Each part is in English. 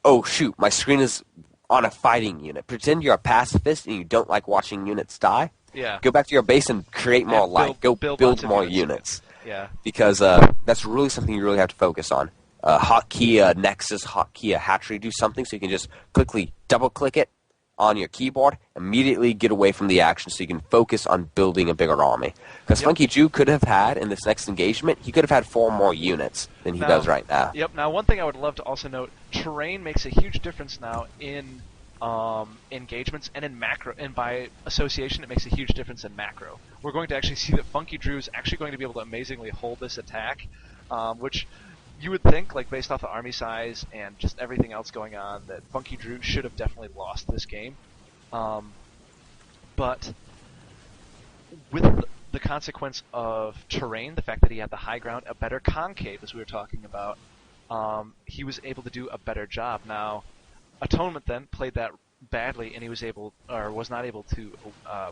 oh shoot, my screen is on a fighting unit. Pretend you're a pacifist and you don't like watching units die. Yeah. Go back to your base and create more And life. Go build build lots of more units. units. Yeah. Because that's really something you really have to focus on. Hotkey Nexus, hotkey Hatchery, do something so you can just quickly double-click it on your keyboard, immediately get away from the action so you can focus on building a bigger army. Because Yep. Funky Drew could have had, in this next engagement, he could have had 4 more units than he does right now. Yep. Now, one thing I would love to also note: terrain makes a huge difference now in engagements and in macro, and by association, it makes a huge difference in macro. We're going to actually see that Funky Drew is actually going to be able to amazingly hold this attack, which you would think, like based off the army size and just everything else going on, that Funky Drew should have definitely lost this game. But with the consequence of terrain, the fact that he had the high ground, a better concave, as we were talking about, he was able to do a better job. Now, Atonement then played that badly, and he was not able to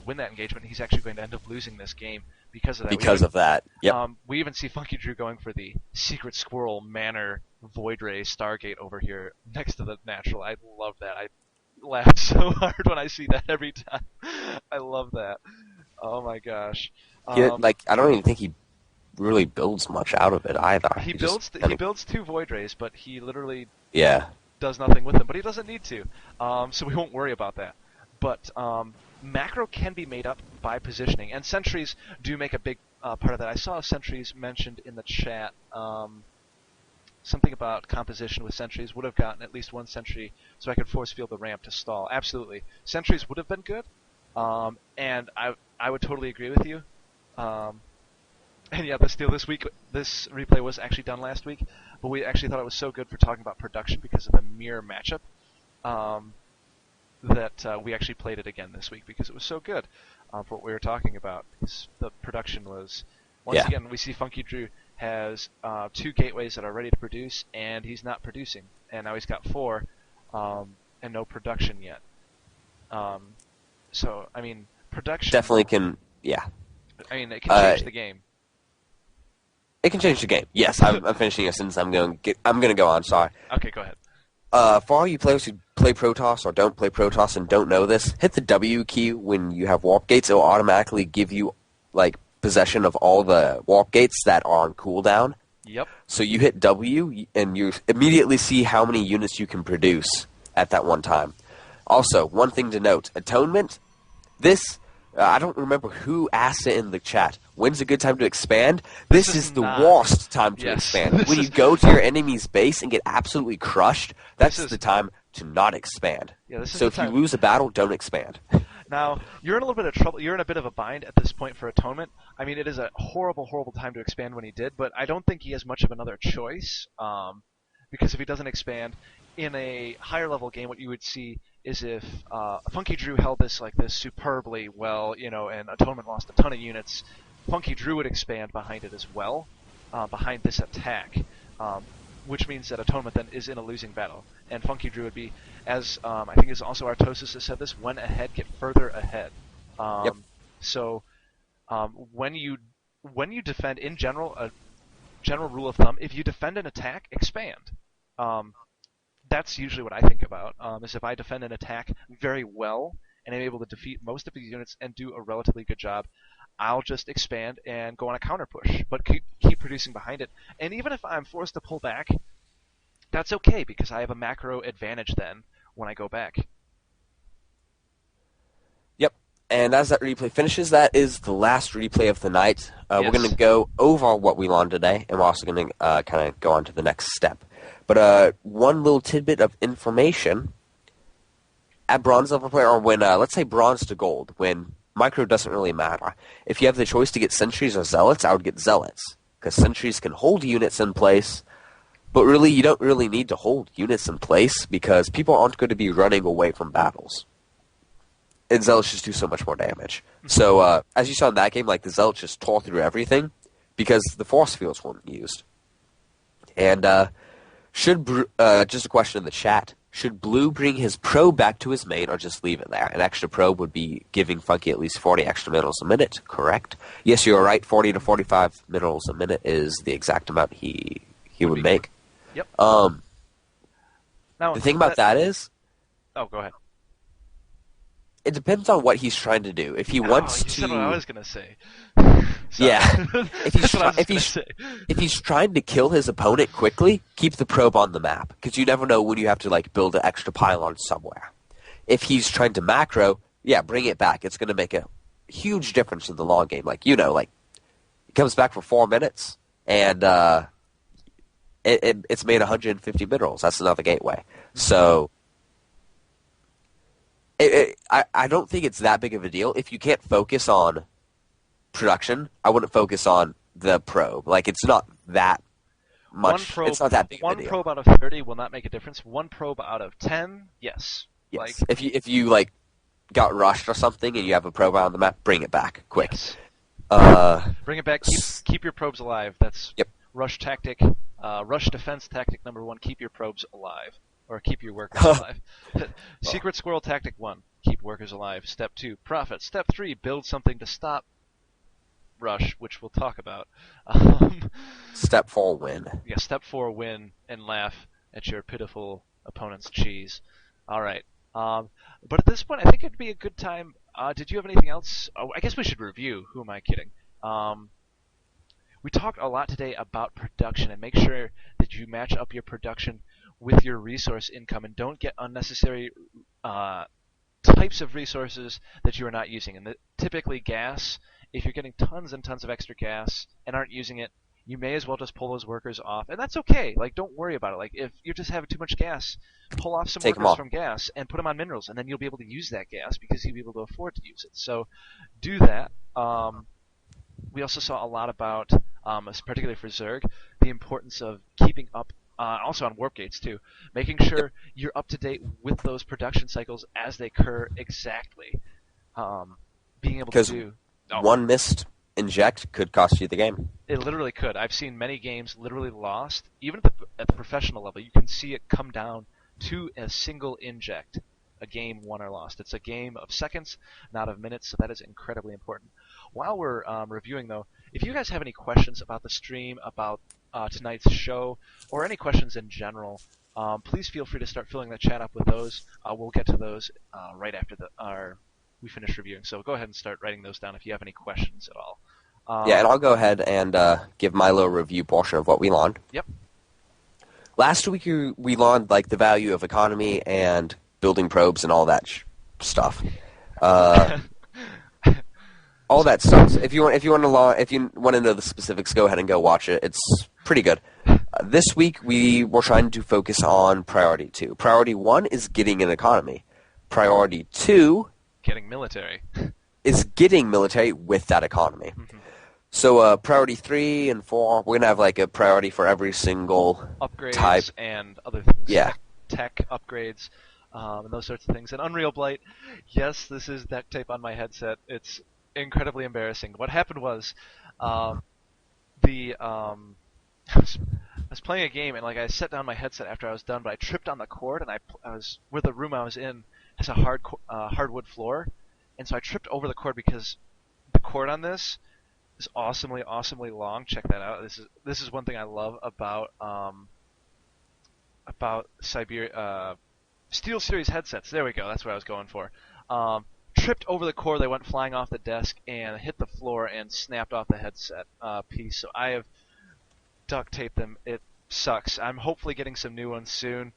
win that engagement. He's actually going to end up losing this game because of that. Because of that, yep. We even see Funky Drew going for the Secret Squirrel Manor Void Ray Stargate over here next to the natural. I love that. I laugh so hard when I see that every time. I love that. Oh my gosh. I don't even think he really builds much out of it either. He builds 2 Void Rays, but he literally does nothing with them. But he doesn't need to, so we won't worry about that. But macro can be made up by positioning, and sentries do make a big part of that. I saw sentries mentioned in the chat. Something about composition with sentries. Would have gotten at least 1 sentry so I could force field the ramp to stall. Absolutely. Sentries would have been good, and I would totally agree with you. And yeah, this replay was actually done last week, but we actually thought it was so good for talking about production because of the mirror matchup that we actually played it again this week because it was so good for what we were talking about. The production was, once again, we see Funky Drew has 2 gateways that are ready to produce, and he's not producing. And now he's got 4, and no production yet. So, I mean, production... Definitely can, yeah. I mean, it can change the game. It can change the game. Yes, I'm finishing a sentence. I'm going to go on, sorry. Okay, go ahead. For all you players who play Protoss or don't play Protoss and don't know this, hit the W key when you have warp gates. It will automatically give you, like, possession of all the warp gates that are on cooldown. Yep. So you hit W, and you immediately see how many units you can produce at that one time. Also, one thing to note, Atonement, this, I don't remember who asked it in the chat, when's a good time to expand? This is the worst time to expand. When you go to your enemy's base and get absolutely crushed, that's the time to not expand. Yeah, so if you lose a battle, don't expand. Now, you're in a little bit of trouble. You're in a bit of a bind at this point for Atonement. I mean, it is a horrible, horrible time to expand when he did, but I don't think he has much of another choice. Because if he doesn't expand, in a higher level game, what you would see is if Funky Drew held this like this superbly well, and Atonement lost a ton of units, Funky Drew would expand behind it as well, behind this attack. Which means that Atonement then is in a losing battle. And Funky Drew would be, as I think is also Artosis has said this, when ahead, get further ahead. Yep. So when you defend, in general, a general rule of thumb, if you defend an attack, expand. That's usually what I think about, is if I defend an attack very well, and I'm able to defeat most of these units and do a relatively good job, I'll just expand and go on a counter push, but keep producing behind it. And even if I'm forced to pull back, that's okay, because I have a macro advantage then when I go back. Yep. And as that replay finishes, that is the last replay of the night. We're going to go over what we learned today, and we're also going to kind of go on to the next step. But one little tidbit of information, at bronze level player, or when, let's say bronze to gold, when micro doesn't really matter. If you have the choice to get sentries or zealots, I would get zealots, because sentries can hold units in place, but really you don't really need to hold units in place, because people aren't going to be running away from battles. And zealots just do so much more damage. So, as you saw in that game, like, the zealots just tore through everything, because the force fields weren't used. And, just a question in the chat, should Blue bring his probe back to his main or just leave it there? An extra probe would be giving Funky at least 40 extra minerals a minute, correct? Yes, you're right, 40 to 45 minerals a minute is the exact amount he would make. Yep. Now the thing about that is, oh, go ahead. it depends on what he's trying to do. If he wants you said what I to, was gonna say. yeah, That's what I was gonna say. if he's trying to kill his opponent quickly, keep the probe on the map because you never know when you have to like build an extra pylon somewhere. If he's trying to macro, yeah, bring it back. It's going to make a huge difference in the long game. Like like it comes back for 4 minutes and it's made 150 mid rolls. That's another gateway. So. I don't think it's that big of a deal. If you can't focus on production, I wouldn't focus on the probe. Like, it's not that much. It's not that big of a deal. One probe out of 30 will not make a difference. One probe out of 10, yes. Yes. Like, if you like got rushed or something and you have a probe out on the map, bring it back quick. Yes. Bring it back. Keep your probes alive. That's rush tactic. Rush defense tactic number 1. Keep your probes alive. Or keep your workers alive. Secret Squirrel Tactic 1, keep workers alive. Step 2, profit. Step 3, build something to stop rush, which we'll talk about. Step 4, win. Yeah, step 4, win and laugh at your pitiful opponent's cheese. All right. But at this point, I think it'd be a good time. Did you have anything else? Oh, I guess we should review. Who am I kidding? We talked a lot today about production, and make sure that you match up your production with your resource income and don't get unnecessary types of resources that you are not using. And typically gas, if you're getting tons and tons of extra gas and aren't using it, you may as well just pull those workers off. And that's okay. Like, don't worry about it. Like, if you're just having too much gas, pull off some workers from gas and put them on minerals, and then you'll be able to use that gas because you'll be able to afford to use it. So do that. We also saw a lot about, particularly for Zerg, the importance of keeping up also on warp gates too, making sure you're up to date with those production cycles as they occur exactly. Being able to do one missed inject could cost you the game. It literally could. I've seen many games literally lost, even at the professional level. You can see it come down to a single inject, a game won or lost. It's a game of seconds, not of minutes, so that is incredibly important. While we're reviewing, though, if you guys have any questions about the stream, about tonight's show, or any questions in general, please feel free to start filling the chat up with those. We'll get to those right after we finish reviewing. So go ahead and start writing those down if you have any questions at all. Yeah, and I'll go ahead and give my little review portion of what we learned. Yep. Last week we learned like the value of economy and building probes and all that stuff. All that stuff. If you want to know the specifics, go ahead and go watch it. It's pretty good. This week we were trying to focus on priority 2. Priority 1 is getting an economy. Priority 2 getting military is getting military with that economy. Mm-hmm. So priority 3 and 4, we're gonna have like a priority for every single upgrades type and other things. Yeah, tech upgrades and those sorts of things. And Unreal Blight, yes, this is duct tape on my headset. It's incredibly embarrassing. What happened was, I was playing a game and like I set down my headset after I was done, but I tripped on the cord and I was where the room I was in has a hardwood floor, and so I tripped over the cord because the cord on this is awesomely long. Check that out. This is one thing I love about SteelSeries headsets. There we go. That's what I was going for. Tripped over the cord, they went flying off the desk and hit the floor and snapped off the headset piece. So I have duct taped them. It sucks. I'm hopefully getting some new ones soon,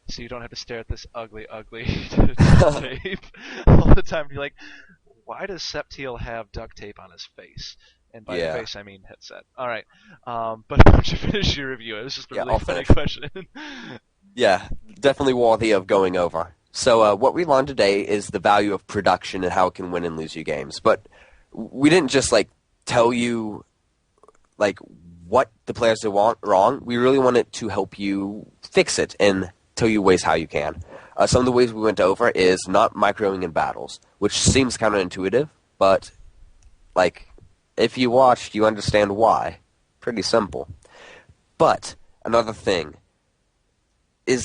so you don't have to stare at this ugly tape all the time. You're like, why does Septiel have duct tape on his face? And by face, I mean headset. All right, but why don't you finish your review? It was just a really funny question. Yeah, definitely worthy of going over. So what we learned today is the value of production and how it can win and lose you games. But we didn't just like tell you like what the players do wrong. We really wanted to help you fix it and tell you ways how you can. Some of the ways we went over is not microing in battles, which seems counterintuitive, but like if you watched, you understand why. Pretty simple. But another thing is,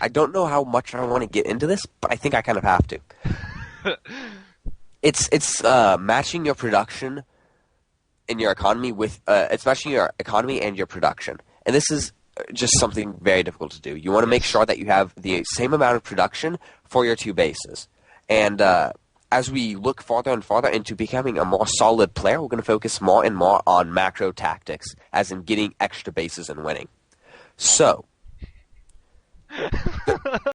I don't know how much I want to get into this, but I think I kind of have to. It's matching your production and your economy with it's matching your economy and your production, and this is just something very difficult to do. You want to make sure that you have the same amount of production for your two bases. And as we look farther and farther into becoming a more solid player, we're going to focus more and more on macro tactics, as in getting extra bases and winning. So